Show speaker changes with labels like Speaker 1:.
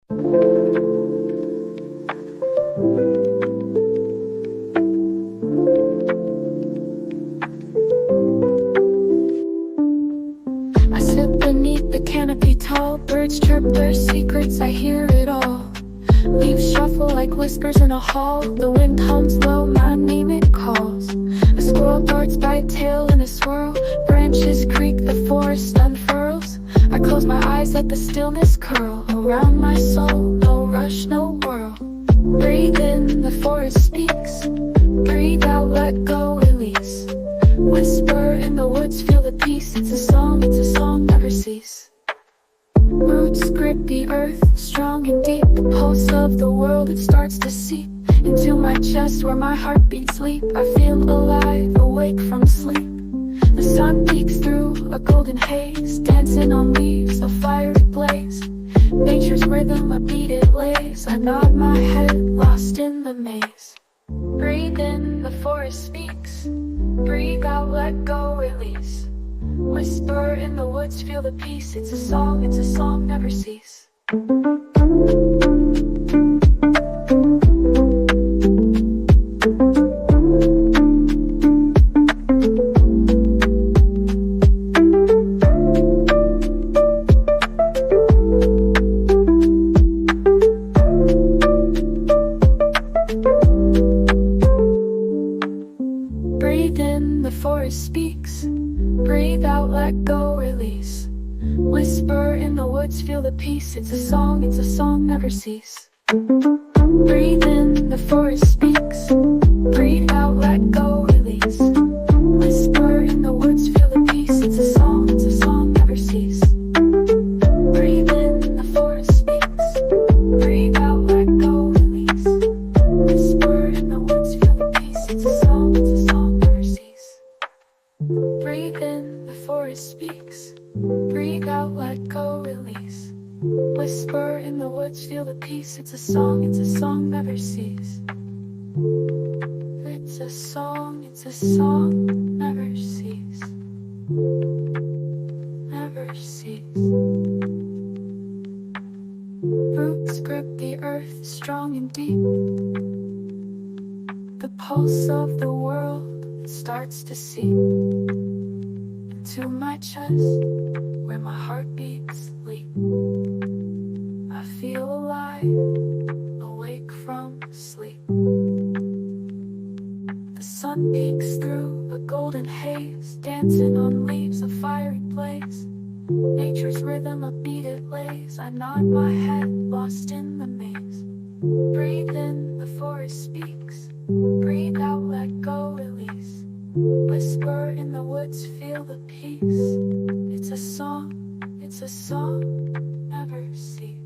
Speaker 1: I sit beneath the canopy tall, birds chirp their secrets, I hear it all. Leaves shuffle like whispers in a hall, the wind hums low, my name it calls. A squirrel darts by tail in a swirl, branches creak, the forest unfurls. I close my eyes, let the stillness curl around my soul, no rush, no whirl. Breathe in, the forest speaks. Breathe out, let go, release. Whisper in the woods, feel the peace. It's a song, never cease. Roots grip the earth, strong and deep. The pulse of the world, it starts to seep into my chest where my heart beats leap. I feel alive, awake from sleep. The sun peeks through a golden haze, dancing on leaves, a fiery blaze. Nature's rhythm, a beat it lays. I nod my head, lost in the maze. Breathe in, the forest speaks. Breathe out, let go, release. Whisper in the woods, feel the peace. It's a song, never cease. Breathe in, the forest speaks. Breathe out, let go, release. Whisper in the woods, feel the peace. It's a song, never cease. Breathe in, the forest speaks. Breathe out, let go, release. Whisper in the woods, feel the peace. It's a song, never cease. Breathe in, the forest speaks. Breathe out, let go, release. Whisper in the woods, feel the peace. It's a song, never cease. Breathe in, the forest speaks. Breathe out, let go, release. Whisper in the woods, feel the peace. It's a song, never cease. It's a song, never cease. Never cease. Roots grip the earth, strong and deep. The pulse of the world starts to seep into my chest where my heart beats leap. I feel alive, awake from sleep. The sun peeks through a golden haze, dancing on leaves, a fiery blaze. Nature's rhythm, a beat it lays. I nod my head, lost in the maze. Breathe in, the forest speaks. Breathe out, let go, release. Whisper in the woods, feel the peace. It's a song, never cease.